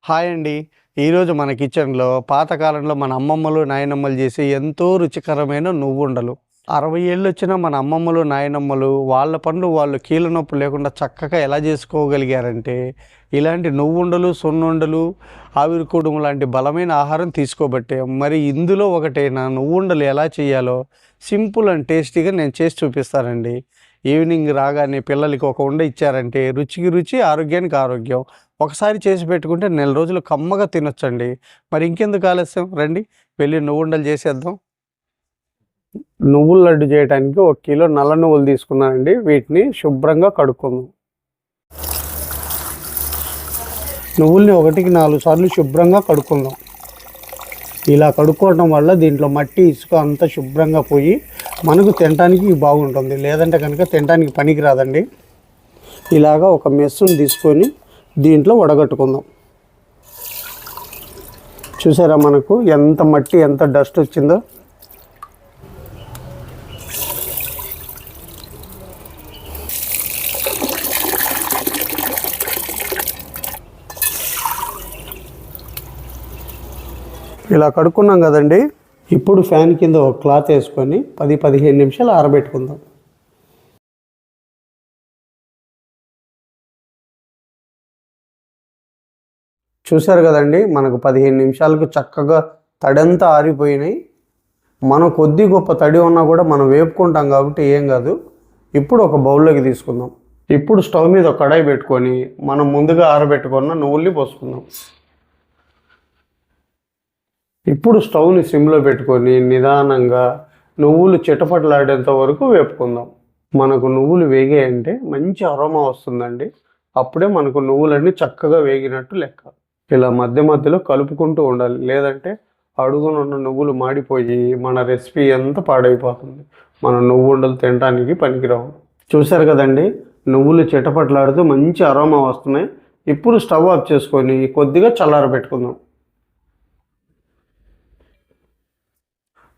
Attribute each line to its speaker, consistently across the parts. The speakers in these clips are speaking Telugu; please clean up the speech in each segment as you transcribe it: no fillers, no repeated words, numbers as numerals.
Speaker 1: హాయ్ అండి. ఈరోజు మన కిచెన్‌లో పాతకాలంలో మన అమ్మమ్మలు, నాయనమ్మలు చేసే ఎంతో రుచికరమైన నువ్వుండలు. 60 ఏళ్ళొచ్చినా మన అమ్మమ్మలు, నాయనమ్మలు వాళ్ళ పనులు వాళ్ళు కీళ్ళ నొప్పి లేకుండా చక్కగా ఎలా చేసుకోగలిగారంటే, ఇలాంటి నువ్వుండలు, సున్నుండలు, ఆవిరి కుడుము లాంటి బలమైన ఆహారం తీసుకోబట్టే. మరి ఇందులో ఒకటైన నువ్వుండలు ఎలా చేయాలో సింపుల్ అండ్ టేస్టీగా నేను చేసి చూపిస్తానండి. ఈవినింగ్ రాగానే పిల్లలకి ఒక ఉండ ఇచ్చారంటే రుచికి రుచి, ఆరోగ్యానికి ఆరోగ్యం. ఒకసారి చేసి పెట్టుకుంటే నెల రోజులు కమ్మగా తినొచ్చండి. మరి ఇంకెందుకు ఆలస్యం, రండి వెళ్ళి నువ్వుండలు చేసేద్దాం. నువ్వుల లడ్డు చేయడానికి 1 కిలో నల్ల నువ్వులు తీసుకున్నానండి. వీటిని శుభ్రంగా కడుక్కుందాం. నువ్వుల్ని 1కి 4 సార్లు శుభ్రంగా కడుక్కుందాం. ఇలా కడుక్కోవడం వల్ల దీంట్లో మట్టి, ఇసుక అంతా శుభ్రంగా పోయి మనకు తినడానికి బాగుంటుంది. లేదంటే కనుక తినడానికి పనికి రాదండి. ఇలాగా ఒక మెస్సును తీసుకొని దీంట్లో వడగట్టుకుందాం. చూసారా మనకు ఎంత మట్టి, ఎంత డస్ట్ వచ్చిందో. ఇలా కడుక్కున్నాం కదండి. ఇప్పుడు ఫ్యాన్ కింద ఒక క్లాత్ వేసుకొని 10-15 నిమిషాలు ఆరబెట్టుకుందాం. చూసారు కదండి, మనకు 15 నిమిషాలకు చక్కగా తడంతా ఆరిపోయినాయి. మనం కొద్ది గొప్ప తడి ఉన్నా కూడా మనం వేపుకుంటాం కాబట్టి ఏం కాదు. ఇప్పుడు ఒక బౌల్లోకి తీసుకుందాం. ఇప్పుడు స్టవ్ మీద ఒక కడాయి పెట్టుకొని మనం ముందుగా ఆరబెట్టుకున్న నువ్వుల్ని పోసుకుందాం. ఇప్పుడు స్టవ్ని సిమ్లో పెట్టుకొని నిదానంగా నువ్వులు చిటపటలాడేంత వరకు వేపుకుందాం. మనకు నువ్వులు వేగాయంటే మంచి అరోమా వస్తుందండి. అప్పుడే మనకు నువ్వులన్నీ చక్కగా వేగినట్టు లెక్క. ఇలా మధ్య మధ్యలో కలుపుకుంటూ ఉండాలి, లేదంటే అడుగునున్న నువ్వులు మాడిపోయి మన రెసిపీ అంతా పాడైపోతుంది. మన నువ్వుండలు తినడానికి పనికిరావు. చూసారు కదండి, నువ్వులు చిటపటలాడుతూ మంచి అరోమా వస్తున్నాయి. ఇప్పుడు స్టవ్ ఆఫ్ చేసుకొని కొద్దిగా చల్లారబెట్టుకుందాం.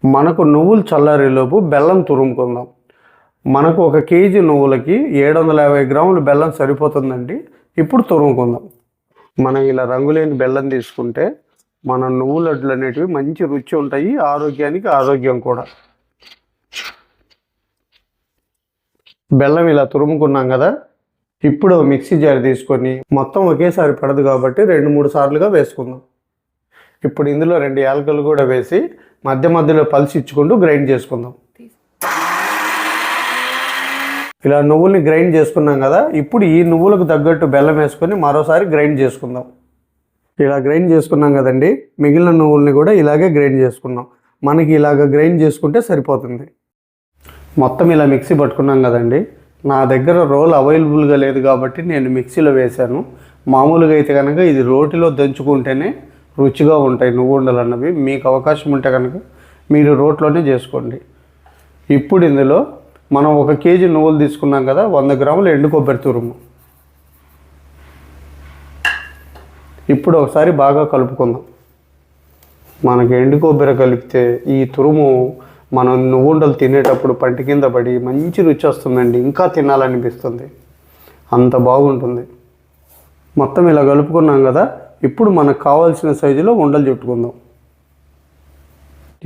Speaker 1: మనకు నువ్వులు చల్లారేలోపు బెల్లం తురుముకుందాం. మనకు 1 కేజీ నువ్వులకి 750 గ్రాములు బెల్లం సరిపోతుందండి. ఇప్పుడు తురుముకుందాం. మనం ఇలా రంగులేని బెల్లం తీసుకుంటే మన నువ్వు లడ్డులు అనేటివి మంచి రుచి ఉంటాయి, ఆరోగ్యానికి ఆరోగ్యం కూడా. బెల్లం ఇలా తురుముకున్నాం కదా. ఇప్పుడు మిక్సీ జార్ తీసుకొని మొత్తం ఒకేసారి పడదు కాబట్టి 2-3 సార్లుగా వేసుకుందాం. ఇప్పుడు ఇందులో 2 యాలకులు కూడా వేసి మధ్య మధ్యలో పల్స్ ఇచ్చుకుంటూ గ్రైండ్ చేసుకుందాం. ఇలా నువ్వుల్ని గ్రైండ్ చేసుకున్నాం కదా. ఇప్పుడు ఈ నువ్వులకు తగ్గట్టు బెల్లం వేసుకొని మరోసారి గ్రైండ్ చేసుకుందాం. ఇలా గ్రైండ్ చేసుకున్నాం కదండి, మిగిలిన నువ్వుల్ని కూడా ఇలాగే గ్రైండ్ చేసుకున్నాం. మనకి ఇలాగ గ్రైండ్ చేసుకుంటే సరిపోతుంది. మొత్తం ఇలా మిక్సీ పట్టుకున్నాం కదండి. నా దగ్గర రోల్ అవైలబుల్గా లేదు కాబట్టి నేను మిక్సీలో వేశాను. మామూలుగా అయితే కనుక ఇది రోటిలో దంచుకుంటేనే రుచిగా ఉంటాయి నువ్వుండలు అన్నవి. మీకు అవకాశం ఉంటే కనుక మీరు రోట్లోనే చేసుకోండి. ఇప్పుడు ఇందులో మనం 1 కేజీ నువ్వులు తీసుకున్నాం కదా, 100 గ్రాములు ఎండు కొబ్బరి తురుము. ఇప్పుడు ఒకసారి బాగా కలుపుకుందాం. మనకి ఎండు కొబ్బరి కలిపితే ఈ తురుము మనం నువ్వుండలు తినేటప్పుడు పంటి కింద పడి మంచి రుచి వస్తుందండి. ఇంకా తినాలనిపిస్తుంది, అంత బాగుంటుంది. మొత్తం ఇలా కలుపుకున్నాం కదా. ఇప్పుడు మనకు కావాల్సిన సైజులో ఉండలు చుట్టుకుందాం.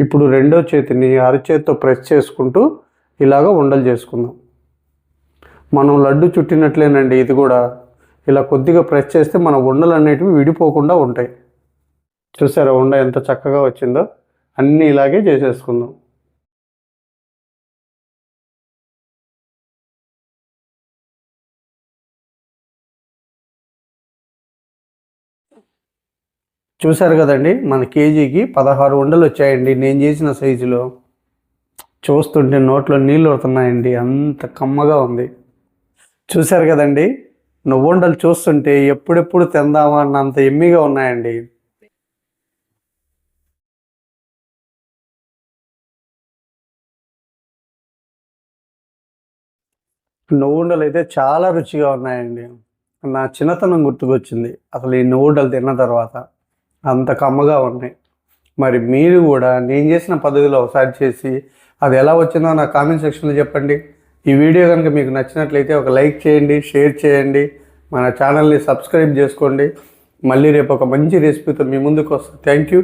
Speaker 1: ఇప్పుడు రెండో చేతిని అరచేతితో ప్రెస్ చేసుకుంటూ ఇలాగ ఉండలు చేసుకుందాం. మనం లడ్డు చుట్టినట్లేనండి ఇది కూడా. ఇలా కొద్దిగా ప్రెస్ చేస్తే మన ఉండలు అనేటివి విడిపోకుండా ఉంటాయి. చూసారా ఉండ ఎంత చక్కగా వచ్చిందో. అన్నీ ఇలాగే చేసేసుకుందాం. చూసారు కదండి, మన కేజీకి 16 ఉండలు వచ్చాయండి నేను చేసిన సైజులో. చూస్తుంటే నోట్లో నీళ్ళు వస్తున్నాయండి, అంత కమ్మగా ఉంది. చూసారు కదండి, నువ్వుండలు చూస్తుంటే ఎప్పుడెప్పుడు తిందామా అన్నంత ఎమ్మిగా ఉన్నాయండి. నువ్వుండలు అయితే చాలా రుచిగా ఉన్నాయండి. నా చిన్నతనం గుర్తుకొచ్చింది అసలు ఈ నువ్వుండలు తిన్న తర్వాత. అంత కమ్మగా ఉన్నాయి. మరి మీరు కూడా నేను చేసిన పద్ధతిలో ఒకసారి చేసి అది ఎలా వచ్చిందో నా కామెంట్ సెక్షన్లో చెప్పండి. ఈ వీడియో కనుక మీకు నచ్చినట్లయితే ఒక లైక్ చేయండి, షేర్ చేయండి, మన ఛానల్ని సబ్స్క్రైబ్ చేసుకోండి. మళ్ళీ రేపు ఒక మంచి రెసిపీతో మీ ముందుకు వస్తాను. Thank you.